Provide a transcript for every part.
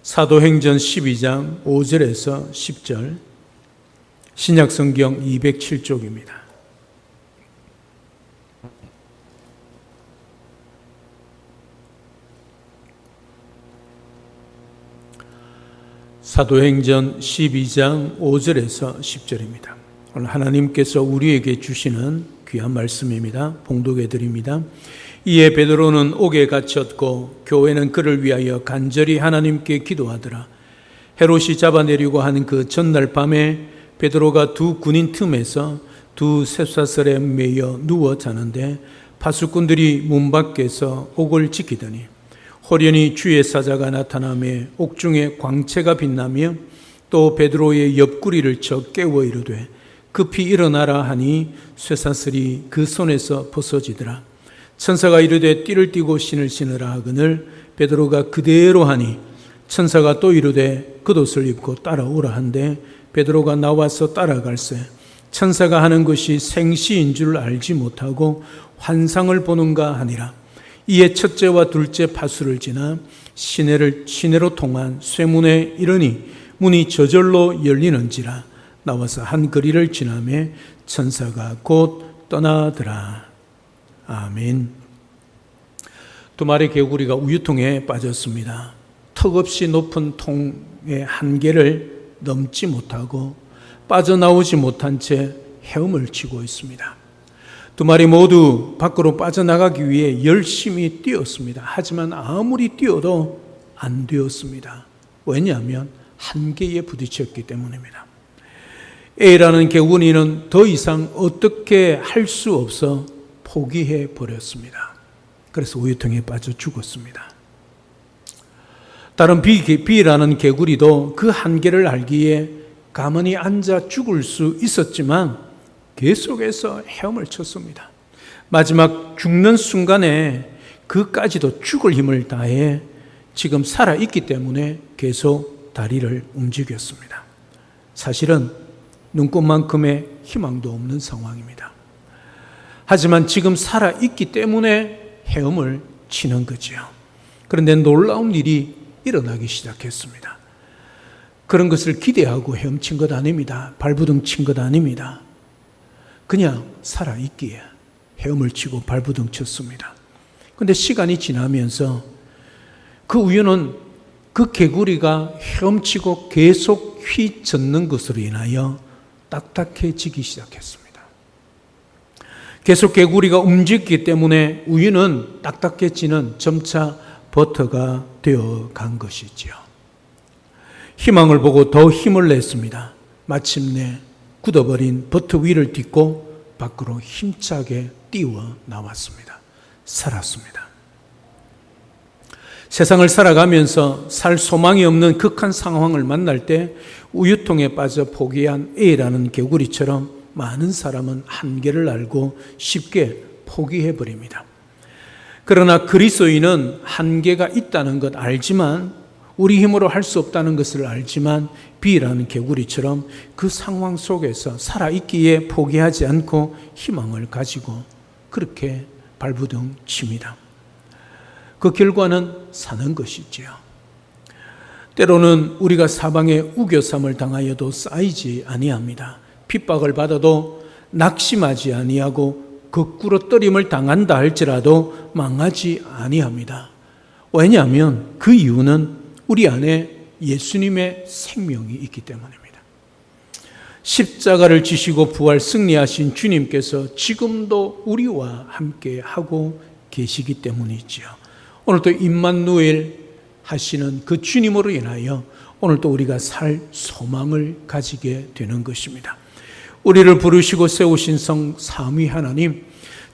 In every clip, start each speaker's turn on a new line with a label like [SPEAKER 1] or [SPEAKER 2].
[SPEAKER 1] 사도행전 12장 5절에서 10절, 신약성경 207쪽입니다. 사도행전 12장 5절에서 10절입니다. 오늘 하나님께서 우리에게 주시는 귀한 말씀입니다. 봉독해 드립니다. 이에 베드로는 옥에 갇혔고 교회는 그를 위하여 간절히 하나님께 기도하더라. 헤롯이 잡아내려고 하는 그 전날 밤에 베드로가 두 군인 틈에서 두 쇠사슬에 매여 누워 자는데 파수꾼들이 문 밖에서 옥을 지키더니 호련히 주의 사자가 나타나며 옥중에 광채가 빛나며 또 베드로의 옆구리를 쳐 깨워 이르되 급히 일어나라 하니 쇠사슬이 그 손에서 벗어지더라. 천사가 이르되 띠를 띠고 신을 신으라 하거늘 베드로가 그대로 하니 천사가 또 이르되 겉옷을 입고 따라오라 한데 베드로가 나와서 따라갈새 천사가 하는 것이 생시인 줄 알지 못하고 환상을 보는가 하니라. 이에 첫째와 둘째 파수를 지나 시내로 통한 쇠문에 이르니 문이 저절로 열리는지라. 나와서 한 거리를 지나매 천사가 곧 떠나더라. 아멘. 두 마리 개구리가 우유통에 빠졌습니다. 턱없이 높은 통의 한계를 넘지 못하고 빠져나오지 못한 채 헤엄을 치고 있습니다. 두 마리 모두 밖으로 빠져나가기 위해 열심히 뛰었습니다. 하지만 아무리 뛰어도 안 되었습니다. 왜냐하면 한계에 부딪혔기 때문입니다. A라는 개구리는 더 이상 어떻게 할 수 없어 포기해 버렸습니다. 그래서 우유통에 빠져 죽었습니다. 다른 B라는 개구리도 그 한계를 알기에 가만히 앉아 죽을 수 있었지만 계속해서 헤엄을 쳤습니다. 마지막 죽는 순간에 그까지도 죽을 힘을 다해 지금 살아있기 때문에 계속 다리를 움직였습니다. 사실은 눈꽃만큼의 희망도 없는 상황입니다. 하지만 지금 살아있기 때문에 헤엄을 치는 거지요. 그런데 놀라운 일이 일어나기 시작했습니다. 그런 것을 기대하고 헤엄친 것 아닙니다. 발부둥 친 것 아닙니다. 그냥 살아있기에 헤엄을 치고 발부둥 쳤습니다. 그런데 시간이 지나면서 그 우유는 그 개구리가 헤엄치고 계속 휘젓는 것으로 인하여 딱딱해지기 시작했습니다. 계속 개구리가 움직이기 때문에 우유는 딱딱해지는 점차 버터가 되어 간 것이지요. 희망을 보고 더 힘을 냈습니다. 마침내 굳어버린 버터 위를 딛고 밖으로 힘차게 뛰어 나왔습니다. 살았습니다. 세상을 살아가면서 살 소망이 없는 극한 상황을 만날 때 우유통에 빠져 포기한 A라는 개구리처럼 많은 사람은 한계를 알고 쉽게 포기해버립니다. 그러나 그리스도인은 한계가 있다는 것 알지만 우리 힘으로 할 수 없다는 것을 알지만 B라는 개구리처럼 그 상황 속에서 살아있기에 포기하지 않고 희망을 가지고 그렇게 발부둥 칩니다. 그 결과는 사는 것이지요. 때로는 우리가 사방에 우겨삼을 당하여도 쌓이지 아니합니다. 핍박을 받아도 낙심하지 아니하고 거꾸로 떨림을 당한다 할지라도 망하지 아니합니다. 왜냐하면 그 이유는 우리 안에 예수님의 생명이 있기 때문입니다. 십자가를 지시고 부활 승리하신 주님께서 지금도 우리와 함께 하고 계시기 때문이지요. 오늘도 임마누엘 하시는 그 주님으로 인하여 오늘도 우리가 살 소망을 가지게 되는 것입니다. 우리를 부르시고 세우신 성 삼위 하나님,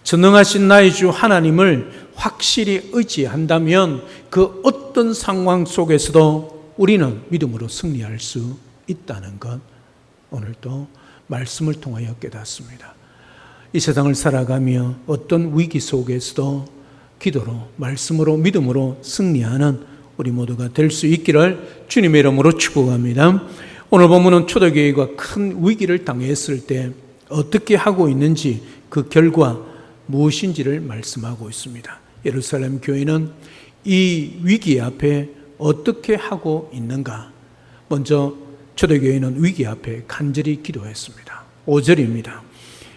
[SPEAKER 1] 전능하신 나의 주 하나님을 확실히 의지한다면 그 어떤 상황 속에서도 우리는 믿음으로 승리할 수 있다는 것, 오늘도 말씀을 통하여 깨닫습니다. 이 세상을 살아가며 어떤 위기 속에서도 기도로, 말씀으로, 믿음으로 승리하는 우리 모두가 될 수 있기를 주님의 이름으로 축복합니다. 오늘 본문은 초대교회가 큰 위기를 당했을 때 어떻게 하고 있는지 그 결과 무엇인지를 말씀하고 있습니다. 예루살렘 교회는 이 위기 앞에 어떻게 하고 있는가? 먼저 초대교회는 위기 앞에 간절히 기도했습니다. 5절입니다.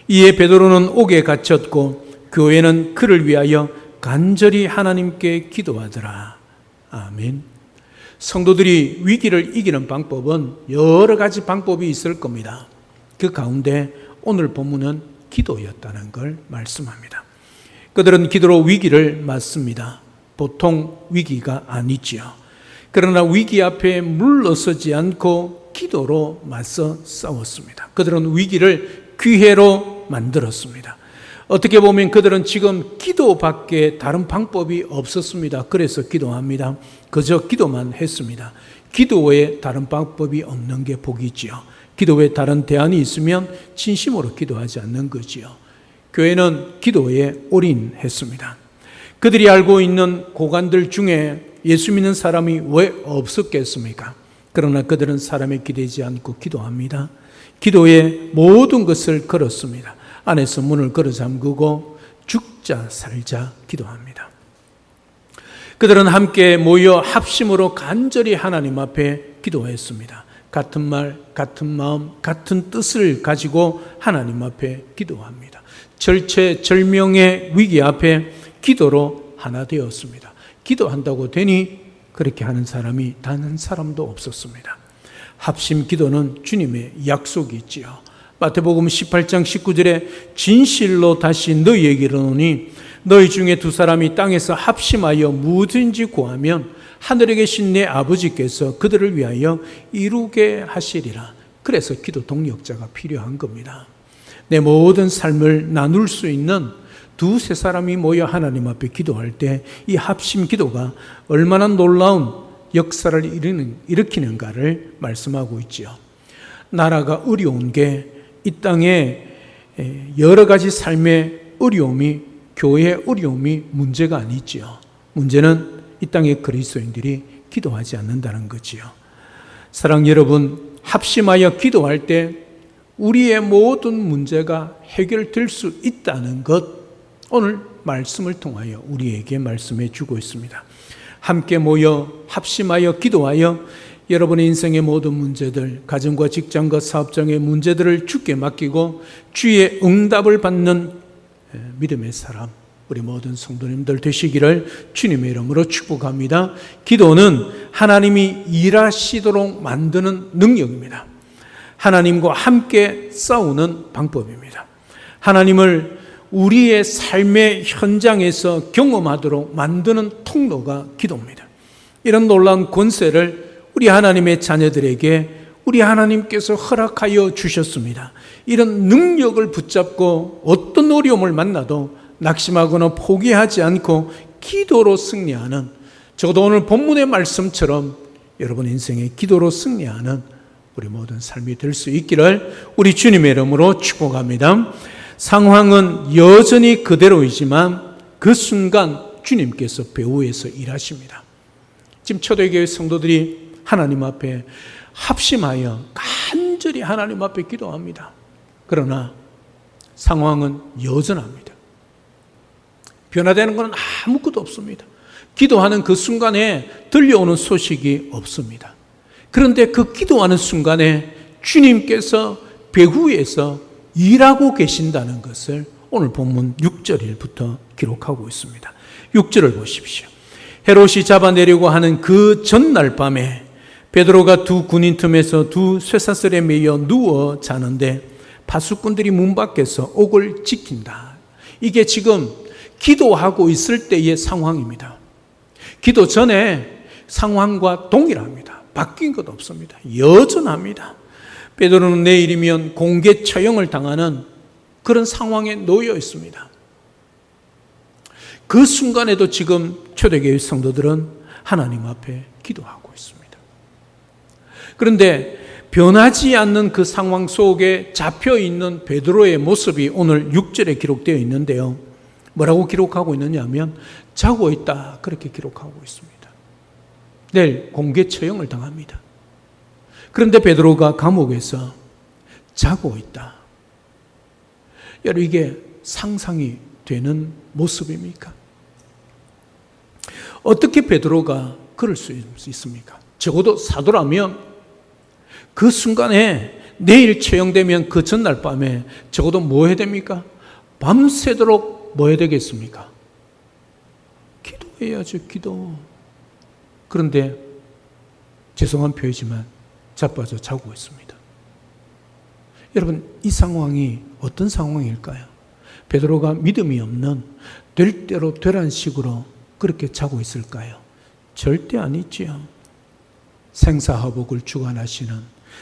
[SPEAKER 1] 이에 베드로는 옥에 갇혔고 교회는 그를 위하여 간절히 하나님께 기도하더라. 아멘. 성도들이 위기를 이기는 방법은 여러 가지 방법이 있을 겁니다. 그 가운데 오늘 본문은 기도였다는 걸 말씀합니다. 그들은 기도로 위기를 맞습니다. 보통 위기가 아니지요. 그러나 위기 앞에 물러서지 않고 기도로 맞서 싸웠습니다. 그들은 위기를 기회로 만들었습니다. 어떻게 보면 그들은 지금 기도밖에 다른 방법이 없었습니다. 그래서 기도합니다. 그저 기도만 했습니다. 기도 외에 다른 방법이 없는 게 복이지요. 기도 외에 다른 대안이 있으면 진심으로 기도하지 않는 거지요. 교회는 기도에 올인했습니다. 그들이 알고 있는 고관들 중에 예수 믿는 사람이 왜 없었겠습니까? 그러나 그들은 사람에 기대지 않고 기도합니다. 기도에 모든 것을 걸었습니다. 안에서 문을 걸어 잠그고 죽자 살자 기도합니다. 그들은 함께 모여 합심으로 간절히 하나님 앞에 기도했습니다. 같은 말, 같은 마음, 같은 뜻을 가지고 하나님 앞에 기도합니다. 절체절명의 위기 앞에 기도로 하나 되었습니다. 기도한다고 되니 그렇게 하는 사람이 단 한 사람도 없었습니다. 합심 기도는 주님의 약속이 있지요. 마태복음 18장 19절에 진실로 다시 너희에게 이르노니 너희 중에 두 사람이 땅에서 합심하여 무엇인지 구하면 하늘에 계신 내 아버지께서 그들을 위하여 이루게 하시리라. 그래서 기도 동력자가 필요한 겁니다. 내 모든 삶을 나눌 수 있는 두세 사람이 모여 하나님 앞에 기도할 때 이 합심 기도가 얼마나 놀라운 역사를 일으키는가를 말씀하고 있지요. 나라가 어려운 게 이 땅에 여러 가지 삶의 어려움이, 교회의 어려움이 문제가 아니지요. 문제는 이 땅의 그리스도인들이 기도하지 않는다는 거지요. 사랑 여러분, 합심하여 기도할 때 우리의 모든 문제가 해결될 수 있다는 것, 오늘 말씀을 통하여 우리에게 말씀해 주고 있습니다. 함께 모여 합심하여 기도하여 여러분의 인생의 모든 문제들, 가정과 직장과 사업장의 문제들을 주께 맡기고 주의 응답을 받는 믿음의 사람, 우리 모든 성도님들 되시기를 주님의 이름으로 축복합니다. 기도는 하나님이 일하시도록 만드는 능력입니다. 하나님과 함께 싸우는 방법입니다. 하나님을 우리의 삶의 현장에서 경험하도록 만드는 통로가 기도입니다. 이런 놀라운 권세를 우리 하나님의 자녀들에게 우리 하나님께서 허락하여 주셨습니다. 이런 능력을 붙잡고 어떤 어려움을 만나도 낙심하거나 포기하지 않고 기도로 승리하는, 적어도 오늘 본문의 말씀처럼 여러분 인생의 기도로 승리하는 우리 모든 삶이 될 수 있기를 우리 주님의 이름으로 축복합니다. 상황은 여전히 그대로이지만 그 순간 주님께서 배후에서 일하십니다. 지금 초대교회 성도들이 하나님 앞에 합심하여 간절히 하나님 앞에 기도합니다. 그러나 상황은 여전합니다. 변화되는 것은 아무것도 없습니다. 기도하는 그 순간에 들려오는 소식이 없습니다. 그런데 그 기도하는 순간에 주님께서 배후에서 일하고 계신다는 것을 오늘 본문 6절부터 기록하고 있습니다. 6절을 보십시오. 헤롯이 잡아내려고 하는 그 전날 밤에 베드로가 두 군인 틈에서 두 쇠사슬에 매여 누워 자는데 파수꾼들이 문 밖에서 옥을 지킨다. 이게 지금 기도하고 있을 때의 상황입니다. 기도 전에 상황과 동일합니다. 바뀐 것 없습니다. 여전합니다. 베드로는 내일이면 공개 처형을 당하는 그런 상황에 놓여 있습니다. 그 순간에도 지금 초대교회 성도들은 하나님 앞에 기도하고 있습니다. 그런데 변하지 않는 그 상황 속에 잡혀있는 베드로의 모습이 오늘 6절에 기록되어 있는데요. 뭐라고 기록하고 있느냐 하면 자고 있다, 그렇게 기록하고 있습니다. 내일 공개 처형을 당합니다. 그런데 베드로가 감옥에서 자고 있다. 여러분, 이게 상상이 되는 모습입니까? 어떻게 베드로가 그럴 수 있습니까? 적어도 사도라면 그 순간에 내일 처형되면 그 전날 밤에 적어도 뭐 해야 됩니까? 밤새도록 뭐 해야 되겠습니까? 기도해야죠, 기도. 그런데 죄송한 표현이지만 자빠져 자고 있습니다. 여러분, 이 상황이 어떤 상황일까요? 베드로가 믿음이 없는 될 대로 되란 식으로 그렇게 자고 있을까요? 절대 아니지요. 생사화복을 주관하시는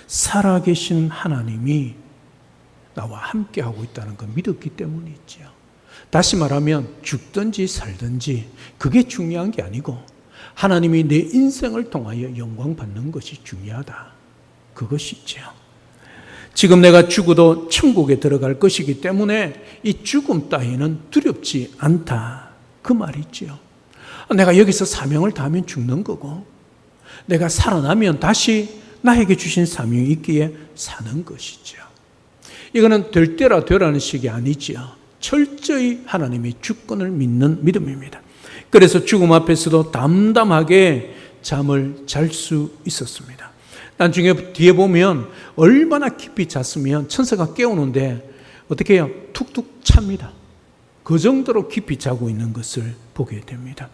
[SPEAKER 1] 살아계신 하나님이 나와 함께하고 있다는 걸 믿었기 때문이지요. 다시 말하면 죽든지 살든지 그게 중요한 게 아니고 하나님이 내 인생을 통하여 영광 받는 것이 중요하다. 그것이지요. 지금 내가 죽어도 천국에 들어갈 것이기 때문에 이 죽음 따위는 두렵지 않다. 그 말이지요. 내가 여기서 사명을 다하면 죽는 거고 내가 살아나면 다시 나에게 주신 사명이 있기에 사는 것이죠. 이거는 될 때라 되라는 식이 아니지요. 철저히 하나님의 주권을 믿는 믿음입니다. 그래서 죽음 앞에서도 담담하게 잠을 잘 수 있었습니다. 나중에 뒤에 보면 얼마나 깊이 잤으면 천사가 깨우는데 어떻게 해요? 툭툭 찹니다. 그 정도로 깊이 자고 있는 것을 보게 됩니다.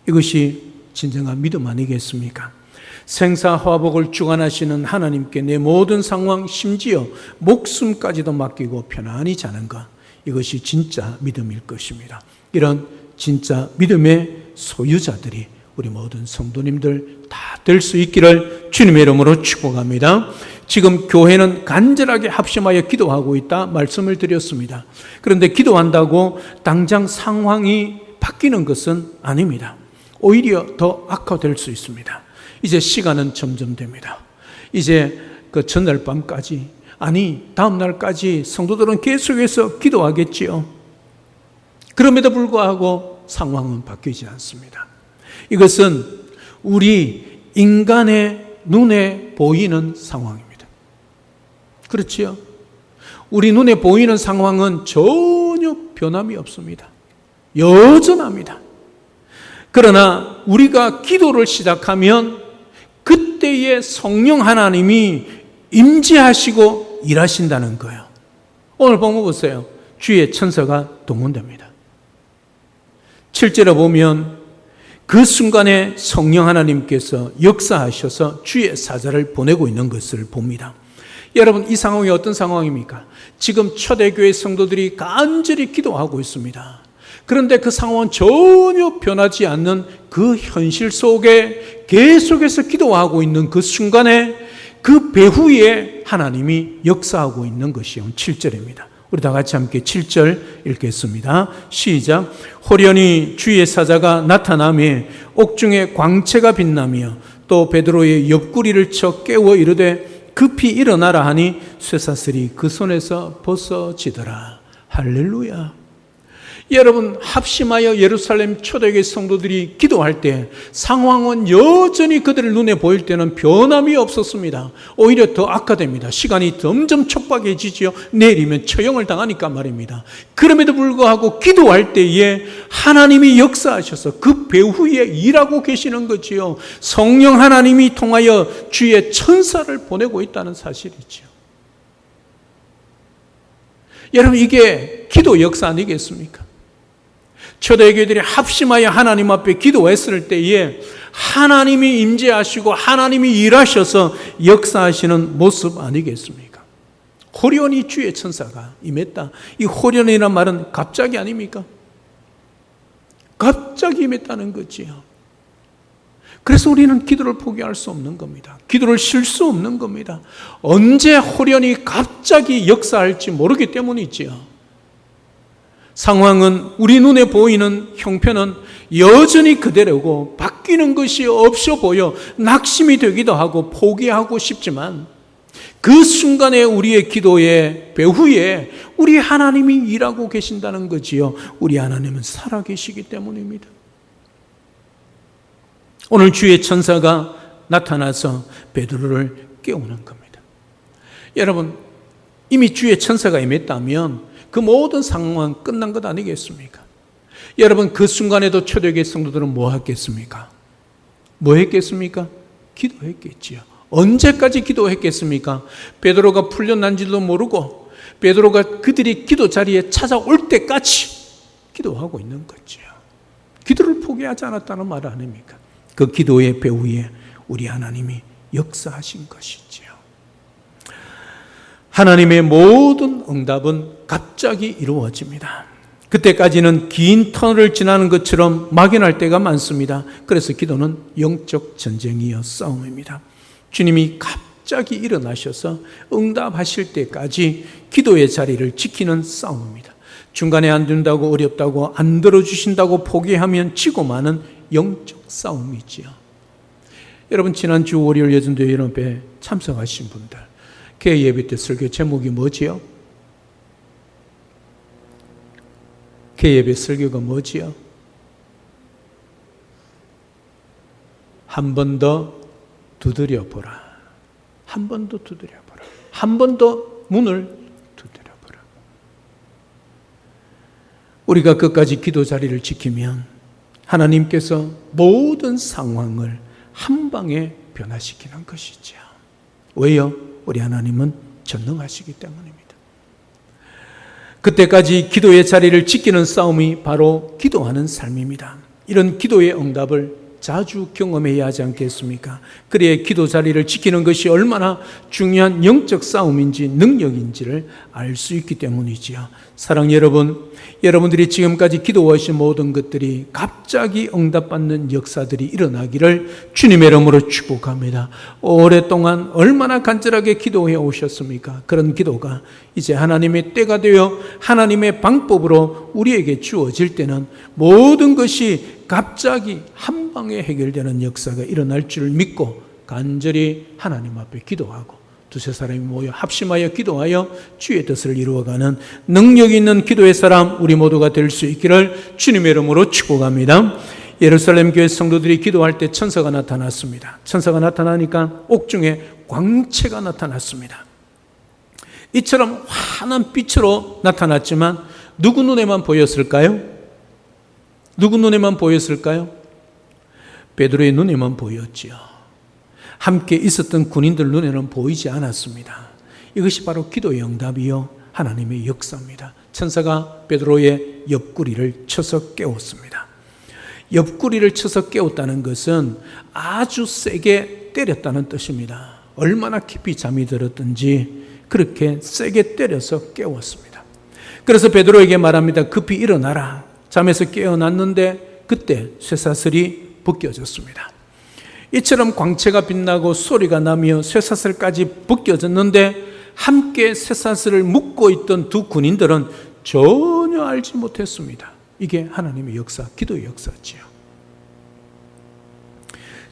[SPEAKER 1] 이것이 진정한 믿음 아니겠습니까? 생사화복을 주관하시는 하나님께 내 모든 상황, 심지어 목숨까지도 맡기고 편안히 자는 것, 이것이 진짜 믿음일 것입니다. 이런 진짜 믿음의 소유자들이 우리 모든 성도님들 다 될 수 있기를 주님의 이름으로 축복합니다. 지금 교회는 간절하게 합심하여 기도하고 있다 말씀을 드렸습니다. 그런데 기도한다고 당장 상황이 바뀌는 것은 아닙니다. 오히려 더 악화될 수 있습니다. 이제 시간은 점점 됩니다. 이제 그 전날 밤까지, 아니 다음 날까지 성도들은 계속해서 기도하겠지요. 그럼에도 불구하고 상황은 바뀌지 않습니다. 이것은 우리 인간의 눈에 보이는 상황입니다. 그렇지요? 우리 눈에 보이는 상황은 전혀 변함이 없습니다. 여전합니다. 그러나 우리가 기도를 시작하면 그때의 성령 하나님이 임재하시고 일하신다는 거예요. 오늘 본문 보세요. 주의 천사가 동원됩니다. 7절에 보면 그 순간에 성령 하나님께서 역사하셔서 주의 사자를 보내고 있는 것을 봅니다. 여러분, 이 상황이 어떤 상황입니까? 지금 초대교회 성도들이 간절히 기도하고 있습니다. 그런데 그 상황은 전혀 변하지 않는 그 현실 속에 계속해서 기도하고 있는 그 순간에 그 배후에 하나님이 역사하고 있는 것이 7절입니다. 우리 다 같이 함께 7절 읽겠습니다. 시작. 호련히 주의 사자가 나타나매 옥중에 광채가 빛나며 또 베드로의 옆구리를 쳐 깨워 이르되 급히 일어나라 하니 쇠사슬이 그 손에서 벗어지더라. 할렐루야. 여러분, 합심하여 예루살렘 초대교회 성도들이 기도할 때 상황은 여전히 그들의 눈에 보일 때는 변함이 없었습니다. 오히려 더 악화됩니다. 시간이 점점 촉박해지지요. 내일이면 처형을 당하니까 말입니다. 그럼에도 불구하고 기도할 때에 하나님이 역사하셔서 그 배후에 일하고 계시는 거지요. 성령 하나님이 통하여 주의 천사를 보내고 있다는 사실이지요. 여러분, 이게 기도 역사 아니겠습니까? 초대교회들이 합심하여 하나님 앞에 기도했을 때에 하나님이 임재하시고 하나님이 일하셔서 역사하시는 모습 아니겠습니까? 호련히 주의 천사가 임했다. 이 호련이라는 말은 갑자기 아닙니까? 갑자기 임했다는 거지요. 그래서 우리는 기도를 포기할 수 없는 겁니다. 기도를 쉴 수 없는 겁니다. 언제 호련히 갑자기 역사할지 모르기 때문이지요. 상황은 우리 눈에 보이는 형편은 여전히 그대로고 바뀌는 것이 없어 보여 낙심이 되기도 하고 포기하고 싶지만 그 순간에 우리의 기도의 배후에 우리 하나님이 일하고 계신다는 거지요. 우리 하나님은 살아계시기 때문입니다. 오늘 주의 천사가 나타나서 베드로를 깨우는 겁니다. 여러분, 이미 주의 천사가 임했다면 그 모든 상황은 끝난 것 아니겠습니까? 여러분, 그 순간에도 초대교회 성도들은 뭐 하겠습니까? 뭐 했겠습니까? 기도했겠지요. 언제까지 기도했겠습니까? 베드로가 풀려난지도 모르고 베드로가 그들이 기도 자리에 찾아올 때까지 기도하고 있는 거죠. 기도를 포기하지 않았다는 말 아닙니까? 그 기도의 배후에 우리 하나님이 역사하신 것이지요. 하나님의 모든 응답은 갑자기 이루어집니다. 그때까지는 긴 터널을 지나는 것처럼 막연할 때가 많습니다. 그래서 기도는 영적 전쟁이요 싸움입니다. 주님이 갑자기 일어나셔서 응답하실 때까지 기도의 자리를 지키는 싸움입니다. 중간에 안 된다고 어렵다고 안 들어주신다고 포기하면 지고 마는 영적 싸움이지요. 여러분 지난주 월요일 예전도회 연합회에 참석하신 분들 개회 예배 때 설교 제목이 뭐지요? 개회 예배 설교가 뭐지요? 한 번 더 두드려보라. 한 번 더 두드려보라. 한 번 더 문을 두드려보라. 우리가 끝까지 기도 자리를 지키면 하나님께서 모든 상황을 한 방에 변화시키는 것이죠. 왜요? 우리 하나님은 전능하시기 때문입니다. 그때까지 기도의 자리를 지키는 싸움이 바로 기도하는 삶입니다. 이런 기도의 응답을 자주 경험해야 하지 않겠습니까? 그래야 기도 자리를 지키는 것이 얼마나 중요한 영적 싸움인지 능력인지를 알 수 있기 때문이지요. 사랑 여러분, 여러분들이 지금까지 기도하신 모든 것들이 갑자기 응답받는 역사들이 일어나기를 주님의 이름으로 축복합니다. 오랫동안 얼마나 간절하게 기도해 오셨습니까? 그런 기도가 이제 하나님의 때가 되어 하나님의 방법으로 우리에게 주어질 때는 모든 것이 갑자기 한 방에 해결되는 역사가 일어날 줄 믿고 간절히 하나님 앞에 기도하고 두세 사람이 모여 합심하여 기도하여 주의 뜻을 이루어가는 능력 있는 기도의 사람 우리 모두가 될 수 있기를 주님의 이름으로 축복합니다. 예루살렘 교회 성도들이 기도할 때 천사가 나타났습니다. 천사가 나타나니까 옥중에 광채가 나타났습니다. 이처럼 환한 빛으로 나타났지만 누구 눈에만 보였을까요? 누구 눈에만 보였을까요? 베드로의 눈에만 보였지요. 함께 있었던 군인들 눈에는 보이지 않았습니다. 이것이 바로 기도의 응답이요 하나님의 역사입니다. 천사가 베드로의 옆구리를 쳐서 깨웠습니다. 옆구리를 쳐서 깨웠다는 것은 아주 세게 때렸다는 뜻입니다. 얼마나 깊이 잠이 들었든지 그렇게 세게 때려서 깨웠습니다. 그래서 베드로에게 말합니다. 급히 일어나라. 잠에서 깨어났는데 그때 쇠사슬이 벗겨졌습니다. 이처럼 광채가 빛나고 소리가 나며 쇠사슬까지 벗겨졌는데 함께 쇠사슬을 묶고 있던 두 군인들은 전혀 알지 못했습니다. 이게 하나님의 역사, 기도의 역사지요.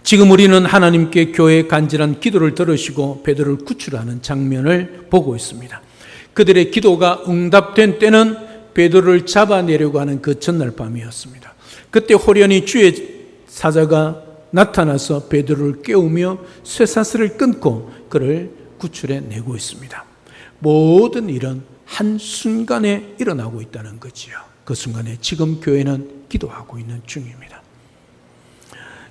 [SPEAKER 1] 지금 우리는 하나님께 교회의 간절한 기도를 들으시고 베드로를 구출하는 장면을 보고 있습니다. 그들의 기도가 응답된 때는 베드로를 잡아내려고 하는 그 전날 밤이었습니다. 그때 호련히 주의 사자가 나타나서 베드로를 깨우며 쇠사슬을 끊고 그를 구출해내고 있습니다. 모든 일은 한순간에 일어나고 있다는 거지요. 그 순간에 지금 교회는 기도하고 있는 중입니다.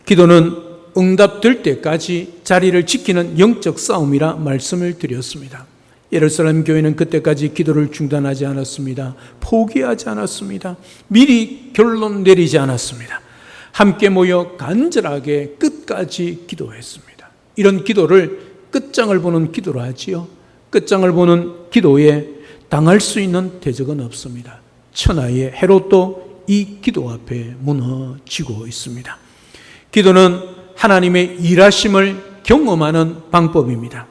[SPEAKER 1] 기도는 응답될 때까지 자리를 지키는 영적 싸움이라 말씀을 드렸습니다. 예루살렘 교회는 그때까지 기도를 중단하지 않았습니다. 포기하지 않았습니다. 미리 결론 내리지 않았습니다. 함께 모여 간절하게 끝까지 기도했습니다. 이런 기도를 끝장을 보는 기도로 하지요. 끝장을 보는 기도에 당할 수 있는 대적은 없습니다. 천하의 헤롯도 이 기도 앞에 무너지고 있습니다. 기도는 하나님의 일하심을 경험하는 방법입니다.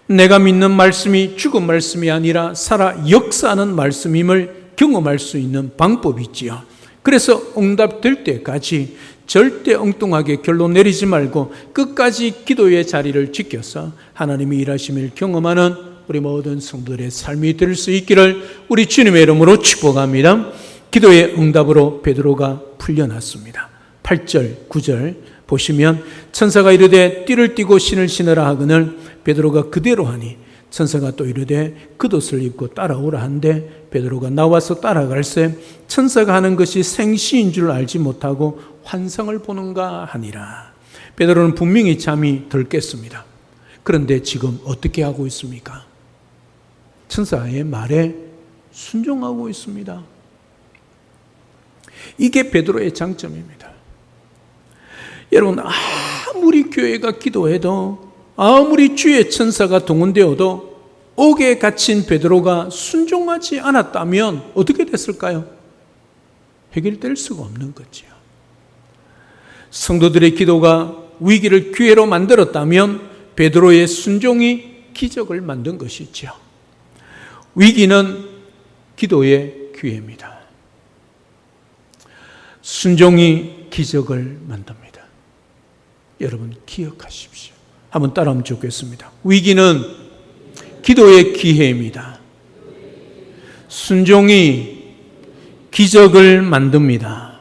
[SPEAKER 1] 내가 믿는 말씀이 죽은 말씀이 아니라 살아 역사하는 말씀임을 경험할 수 있는 방법이지요. 그래서 응답될 때까지 절대 엉뚱하게 결론 내리지 말고 끝까지 기도의 자리를 지켜서 하나님의 일하심을 경험하는 우리 모든 성도들의 삶이 될 수 있기를 우리 주님의 이름으로 축복합니다. 기도의 응답으로 베드로가 풀려났습니다. 8절, 9절 보시면 천사가 이르되 띠를 띠고 신을 신으라 하거늘 베드로가 그대로 하니 천사가 또 이르되 겉옷을 입고 따라오라 한데 베드로가 나와서 따라갈새 천사가 하는 것이 생시인 줄 알지 못하고 환상을 보는가 하니라. 베드로는 분명히 잠이 덜 깼습니다. 그런데 지금 어떻게 하고 있습니까? 천사의 말에 순종하고 있습니다. 이게 베드로의 장점입니다. 여러분, 아무리 교회가 기도해도, 아무리 주의 천사가 동원되어도 옥에 갇힌 베드로가 순종하지 않았다면 어떻게 됐을까요? 해결될 수가 없는 거죠. 성도들의 기도가 위기를 기회로 만들었다면 베드로의 순종이 기적을 만든 것이죠. 위기는 기도의 기회입니다. 순종이 기적을 만듭니다. 여러분 기억하십시오. 한번 따라하면 좋겠습니다. 위기는 기도의 기회입니다. 순종이 기적을 만듭니다.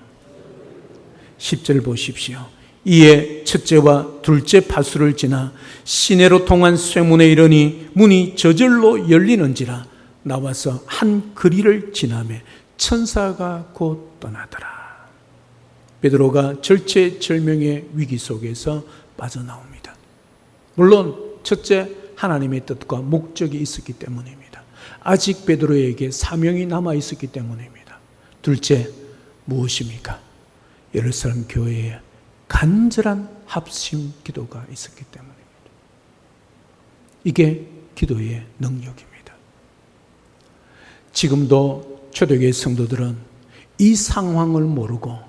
[SPEAKER 1] 10절 보십시오. 이에 첫째와 둘째 파수를 지나 시내로 통한 쇠문에 이르니 문이 저절로 열리는지라 나와서 한 거리를 지나매 천사가 곧 떠나더라. 베드로가 절체절명의 위기 속에서 빠져나옵니다. 물론 첫째, 하나님의 뜻과 목적이 있었기 때문입니다. 아직 베드로에게 사명이 남아 있었기 때문입니다. 둘째, 무엇입니까? 예루살렘 교회에 간절한 합심 기도가 있었기 때문입니다. 이게 기도의 능력입니다. 지금도 초대교회 성도들은 이 상황을 모르고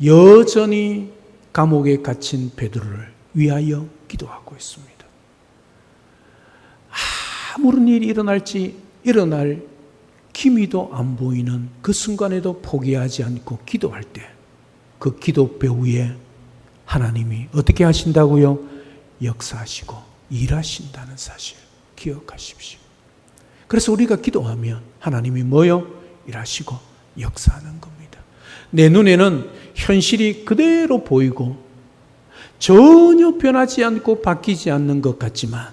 [SPEAKER 1] 여전히 감옥에 갇힌 베드로를 위하여 기도하고 있습니다. 아무런 일이 일어날지 일어날 기미도 안 보이는 그 순간에도 포기하지 않고 기도할 때 그 기도배 위에 하나님이 어떻게 하신다고요? 역사하시고 일하신다는 사실 기억하십시오. 그래서 우리가 기도하면 하나님이 뭐요? 일하시고 역사하는 겁니다. 내 눈에는 현실이 그대로 보이고 전혀 변하지 않고 바뀌지 않는 것 같지만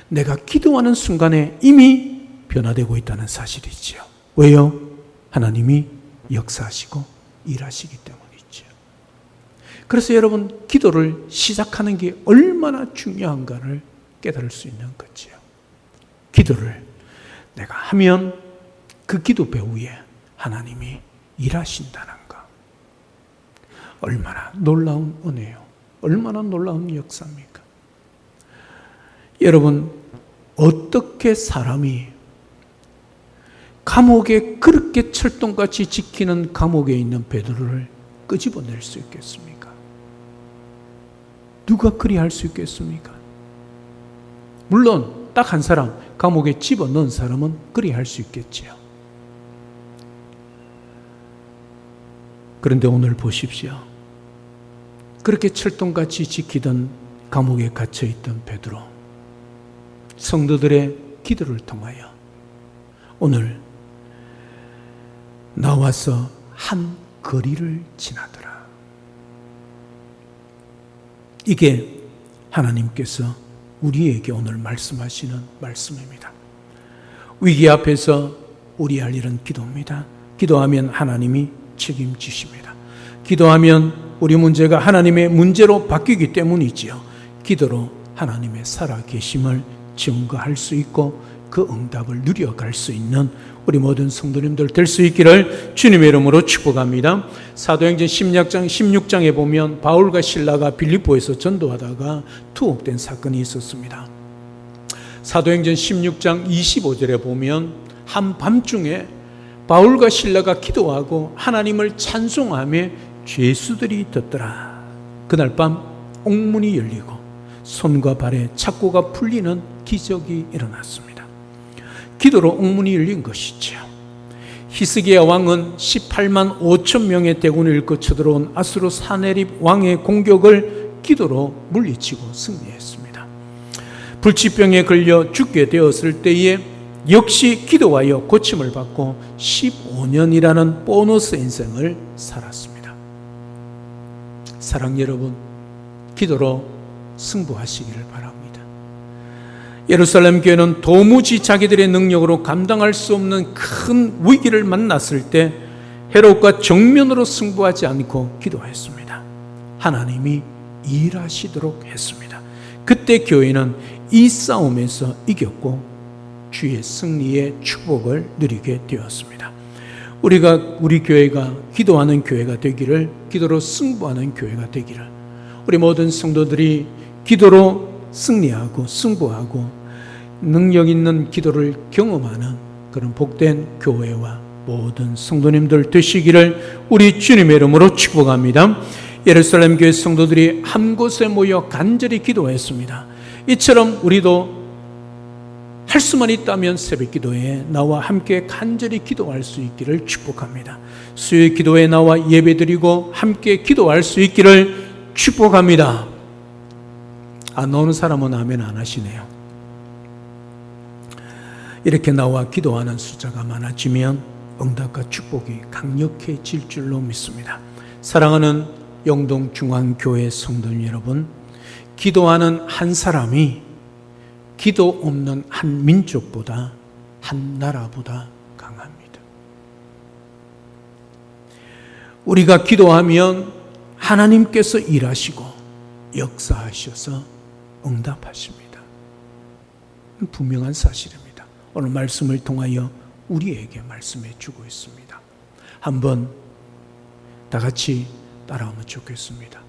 [SPEAKER 1] 내가 기도하는 순간에 이미 변화되고 있다는 사실이지요. 왜요? 하나님이 역사하시고 일하시기 때문이죠. 그래서 여러분, 기도를 시작하는 게 얼마나 중요한가를 깨달을 수 있는 거지요. 기도를 내가 하면 그 기도배 위에 하나님이 일하신다는 것. 얼마나 놀라운 은혜요. 얼마나 놀라운 역사입니까? 여러분, 어떻게 사람이 감옥에 그렇게 철동같이 지키는 감옥에 있는 베드로를 끄집어낼 수 있겠습니까? 누가 그리 할 수 있겠습니까? 물론 딱 한 사람, 감옥에 집어넣은 사람은 그리 할 수 있겠지요. 그런데 오늘 보십시오. 그렇게 철동같이 지키던 감옥에 갇혀있던 베드로, 성도들의 기도를 통하여 오늘 나와서 한 거리를 지나더라. 이게 하나님께서 우리에게 오늘 말씀하시는 말씀입니다. 위기 앞에서 우리 할 일은 기도입니다. 기도하면 하나님이 책임지십니다. 기도하면 우리 문제가 하나님의 문제로 바뀌기 때문이지요. 기도로 하나님의 살아계심을 증거할 수 있고 그 응답을 누려갈 수 있는 우리 모든 성도님들 될 수 있기를 주님의 이름으로 축복합니다. 사도행전 16장에 보면 바울과 실라가 빌립보에서 전도하다가 투옥된 사건이 있었습니다. 사도행전 16장 25절에 보면 한밤중에 바울과 실라가 기도하고 하나님을 찬송하며 죄수들이 듣더라. 그날 밤 옥문이 열리고 손과 발에 착고가 풀리는 기적이 일어났습니다. 기도로 옥문이 열린 것이죠. 히스기야 왕은 18만 5천 명의 대군을 일거 쳐들어온 아수르 사네립 왕의 공격을 기도로 물리치고 승리했습니다. 불치병에 걸려 죽게 되었을 때에 역시 기도하여 고침을 받고 15년이라는 보너스 인생을 살았습니다. 사랑 여러분, 기도로 승부하시기를 바랍니다. 예루살렘 교회는 도무지 자기들의 능력으로 감당할 수 없는 큰 위기를 만났을 때 헤롯과 정면으로 승부하지 않고 기도했습니다. 하나님이 일하시도록 했습니다. 그때 교회는 이 싸움에서 이겼고 주의 승리의 축복을 누리게 되었습니다. 우리 교회가 기도하는 교회가 되기를, 기도로 승부하는 교회가 되기를, 우리 모든 성도들이 기도로 승리하고 승부하고 능력 있는 기도를 경험하는 그런 복된 교회와 모든 성도님들 되시기를 우리 주님의 이름으로 축복합니다. 예루살렘 교회 성도들이 한 곳에 모여 간절히 기도했습니다. 이처럼 우리도 할 수만 있다면 새벽 기도에 나와 함께 간절히 기도할 수 있기를 축복합니다. 수요일 기도에 나와 예배드리고 함께 기도할 수 있기를 축복합니다. 안 나오는 사람은 아멘 안 하시네요. 이렇게 나와 기도하는 숫자가 많아지면 응답과 축복이 강력해질 줄로 믿습니다. 사랑하는 영동중앙교회 성도님 여러분, 기도하는 한 사람이 기도 없는 한 민족보다, 한 나라보다 강합니다. 우리가 기도하면 하나님께서 일하시고 역사하셔서 응답하십니다. 분명한 사실입니다. 오늘 말씀을 통하여 우리에게 말씀해 주고 있습니다. 한번 다 같이 따라하면 좋겠습니다.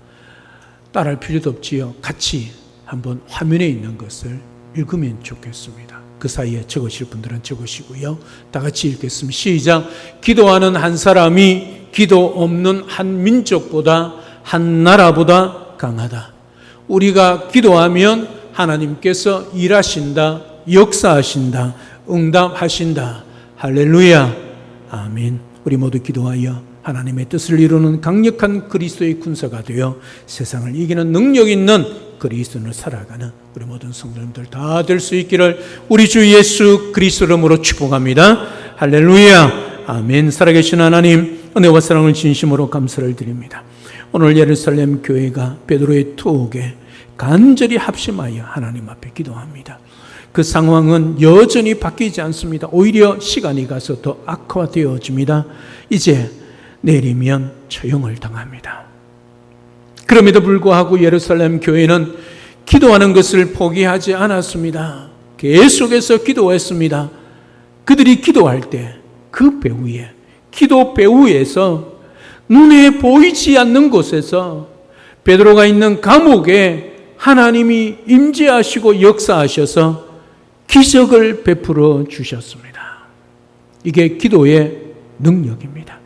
[SPEAKER 1] 따라할 필요도 없지요. 같이 한번 화면에 있는 것을 읽으면 좋겠습니다. 그 사이에 적으실 분들은 적으시고요. 다 같이 읽겠습니다. 시작. 기도하는 한 사람이 기도 없는 한 민족보다, 한 나라보다 강하다. 우리가 기도하면 하나님께서 일하신다, 역사하신다, 응답하신다. 할렐루야. 아멘. 우리 모두 기도하여 하나님의 뜻을 이루는 강력한 그리스도의 군사가 되어 세상을 이기는 능력 있는 그리스도인을 살아가는 우리 모든 성도님들 다 될 수 있기를 우리 주 예수 그리스도 이름으로 축복합니다. 할렐루야. 아멘. 살아계신 하나님, 은혜와 사랑을 진심으로 감사를 드립니다. 오늘 예루살렘 교회가 베드로의 투옥에 간절히 합심하여 하나님 앞에 기도합니다. 그 상황은 여전히 바뀌지 않습니다. 오히려 시간이 가서 더 악화되어집니다. 이제 내리면 처형을 당합니다. 그럼에도 불구하고 예루살렘 교회는 기도하는 것을 포기하지 않았습니다. 계속해서 기도했습니다. 그들이 기도할 때 그 배후에, 기도 배후에서 눈에 보이지 않는 곳에서 베드로가 있는 감옥에 하나님이 임재하시고 역사하셔서 기적을 베풀어 주셨습니다. 이게 기도의 능력입니다.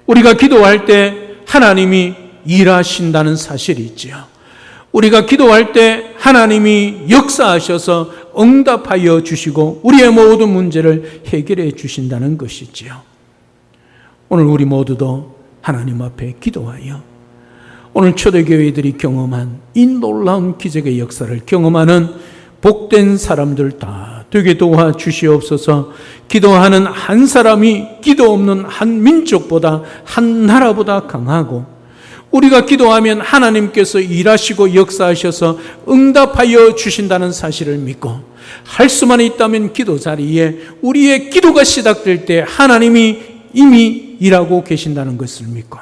[SPEAKER 1] 우리가 기도할 때 하나님이 일하신다는 사실이 있지요. 우리가 기도할 때 하나님이 역사하셔서 응답하여 주시고 우리의 모든 문제를 해결해 주신다는 것이지요. 오늘 우리 모두도 하나님 앞에 기도하여 오늘 초대교회들이 경험한 이 놀라운 기적의 역사를 경험하는 복된 사람들 다 되게 도와주시옵소서. 기도하는 한 사람이 기도 없는 한 민족보다, 한 나라보다 강하고 우리가 기도하면 하나님께서 일하시고 역사하셔서 응답하여 주신다는 사실을 믿고 할 수만 있다면 기도 자리에 우리의 기도가 시작될 때 하나님이 이미 일하고 계신다는 것을 믿고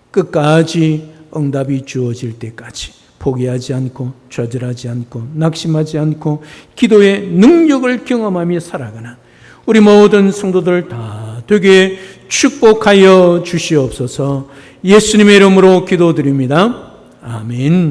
[SPEAKER 1] 끝까지 응답이 주어질 때까지 포기하지 않고 좌절하지 않고 낙심하지 않고 기도의 능력을 경험하며 살아가는 우리 모든 성도들 다 되게 축복하여 주시옵소서. 예수님의 이름으로 기도드립니다. 아멘.